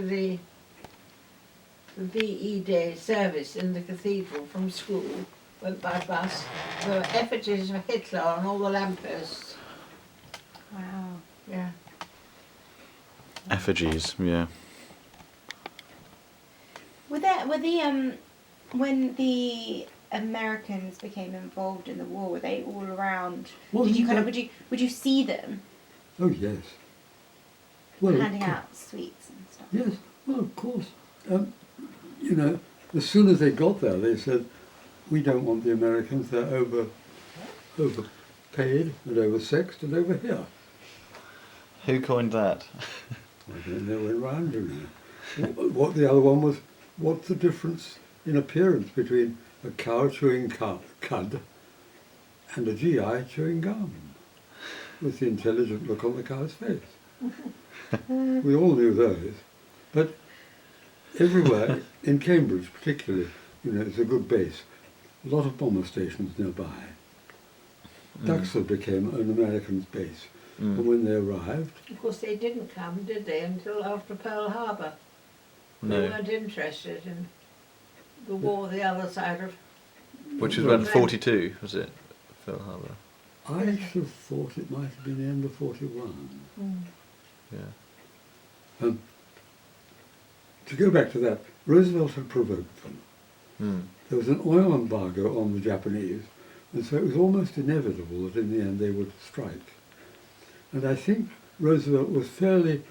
the VE Day service in the cathedral from school, went by bus. There were effigies of Hitler on all the lampposts. Wow. Yeah. Effigies, yeah. Were the when the Americans became involved in the war, were they all around? Did you kind of would you see them? Oh yes. Well, handing out sweets and stuff. Yes, well of course. You know, as soon as they got there, they said, "We don't want the Americans. They're overpaid and oversexed and over here." Who coined that? I don't know, went round, you know. What the other one was, what's the difference in appearance between a cow chewing cud and a GI chewing gum? With the intelligent look on the cow's face. We all knew those. But everywhere, in Cambridge particularly, you know, it's a good base. A lot of bomber stations nearby. Duxford became an American base. And when they arrived... Of course they didn't come, did they, until after Pearl Harbor. No. They weren't interested in the war the other side of... Which was when 42, was it? Pearl Harbor. I should have thought it might have been the end of 41. Yeah. To go back to that, Roosevelt had provoked them. There was an oil embargo on the Japanese, and so it was almost inevitable that in the end they would strike. And I think Roosevelt was fairly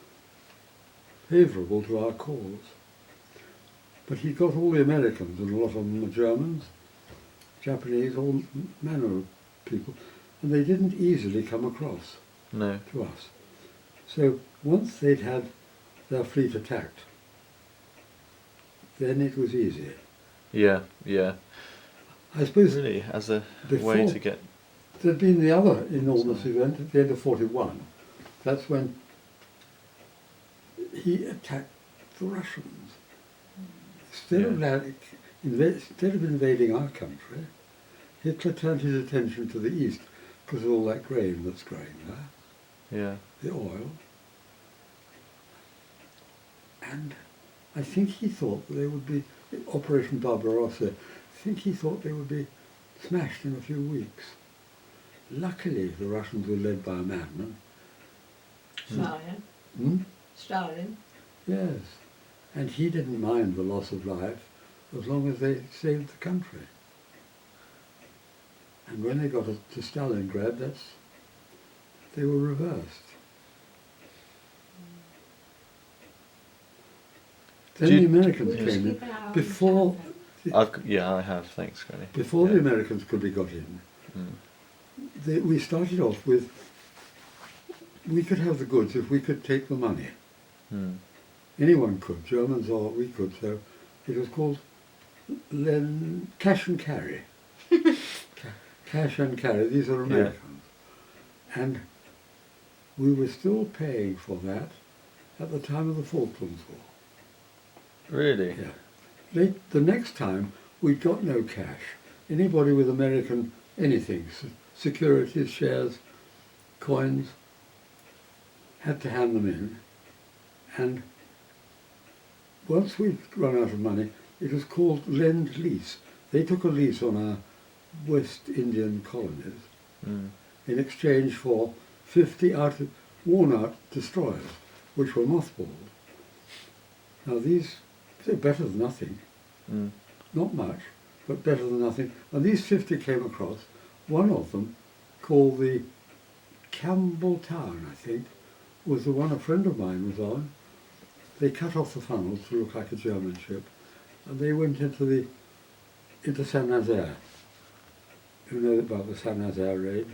favourable to our cause. But he got all the Americans, and a lot of them were Germans, Japanese, all manner of people, and they didn't easily come across No. to us. So once they'd had their fleet attacked, then it was easy. Yeah, yeah. I suppose Really, as a before, way to get... there'd been the other enormous event at the end of 41. That's when he attacked the Russians. Instead of invading our country, Hitler turned his attention to the east because of all that grain that's growing there, Yeah. the oil. And I think he thought that they would be, Operation Barbarossa, I think he thought they would be smashed in a few weeks. Luckily, the Russians were led by a madman. Stalin. Stalin. Yes. And he didn't mind the loss of life as long as they saved the country. And when they got to Stalingrad, they were reversed. Then the Americans came in. Before, I have, thanks, Granny. before the Americans could be got in, we started off with, we could have the goods if we could take the money. Anyone could, Germans or we could, so it was called cash and carry. Cash and carry, these are Americans. And we were still paying for that at the time of the Falklands War. Really? Yeah. The next time, we'd got no cash. Anybody with American anything, securities, shares, coins, had to hand them in. And once we'd run out of money, it was called Lend-Lease. They took a lease on our West Indian colonies in exchange for 50 worn-out destroyers, which were mothballed. Now they're better than nothing. Not much, but better than nothing. And these 50 came across. One of them, called the Campbell Town, I think, was the one a friend of mine was on. They cut off the funnels to look like a German ship, and they went into Saint-Nazaire. You know about the Saint-Nazaire raid?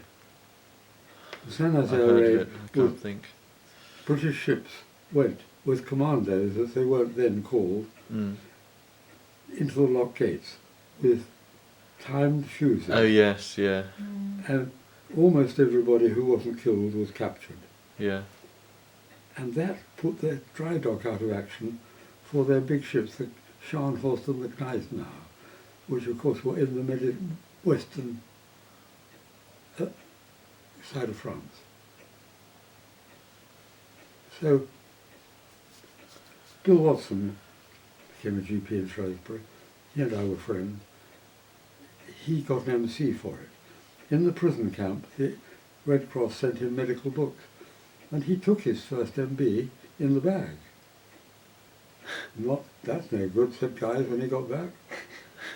The Saint-Nazaire raid, I can't think. British ships went with commandos, as they weren't then called, into the lock gates with timed fuses. Oh yes, yeah. And almost everybody who wasn't killed was captured. Yeah. And that put their dry dock out of action for their big ships, the Scharnhorst and the Gneisenau, which of course were in the western side of France. So Bill Watson became a GP in Shrewsbury. He and I were friends. He got an MC for it. In the prison camp, the Red Cross sent him medical books, and he took his first MB in the bag. That's no good, said guys when he got back.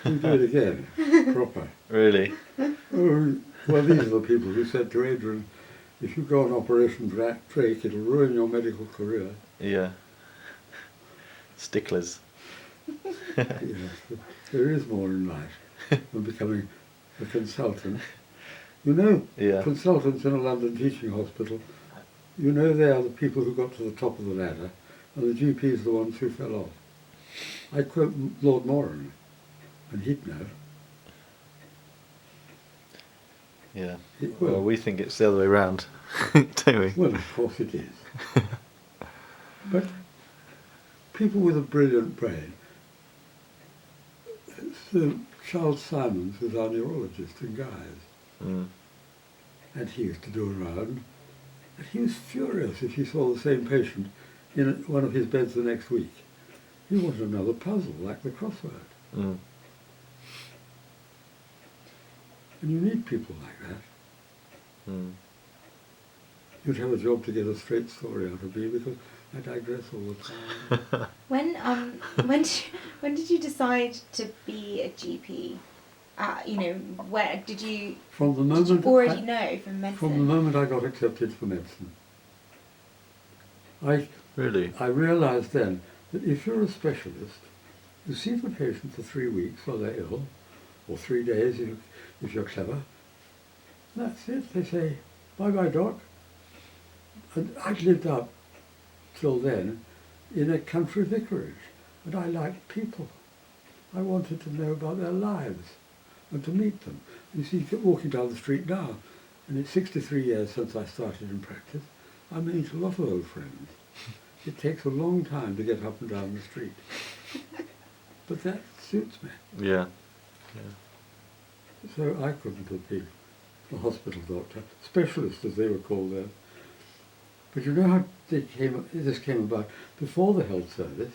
He'll do it again, proper. Really? Oh, well, these are the people who said to Adrian, if you go on Operation Drake, it'll ruin your medical career. Yeah. Sticklers. Yes, there is more in life than becoming a consultant. You know, Yeah. consultants in a London teaching hospital, you know they are the people who got to the top of the ladder, and the GPs are the ones who fell off. I quote Lord Moran, and he'd know. Yeah. It Well, will. we think it's the other way round, don't we? Well, of course it is. But people with a brilliant brain, so Charles Simons was our neurologist in Guy's, Mm. and he used to do a round, and he was furious if he saw the same patient in one of his beds the next week. He wanted another puzzle, like the crossword. Mm. And you need people like that. Mm. You'd have a job to get a straight story out of me, because I digress all the time. When when did you decide to be a GP? You know, where did you From the did you moment already know from medicine? From the moment I got accepted for medicine, Really? I realised then that if you're a specialist, you see the patient for 3 weeks while they're ill, or 3 days if you're clever. That's it. They say, bye-bye, doc. And I'd lived up till then in a country vicarage, and I liked people. I wanted to know about their lives and to meet them. You see, walking down the street now, and it's 63 years since I started in practice, I meet a lot of old friends. It takes a long time to get up and down the street. But that suits me. Yeah. So I couldn't have been a hospital doctor, specialist as they were called then. But you know how this came about? Before the health service,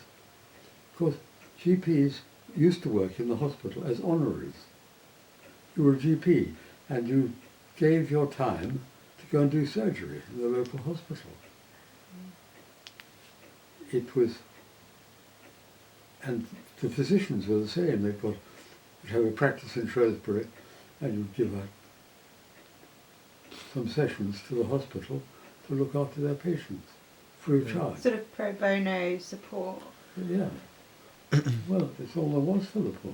of course, GPs used to work in the hospital as honoraries. You were a GP and you gave your time to go and do surgery in the local hospital. It was, and the physicians were the same. You'd have a practice in Shrewsbury and you'd give out some sessions to the hospital to look after their patients free of charge. Sort of pro bono support. Yeah. Well, it's all there was for the poor.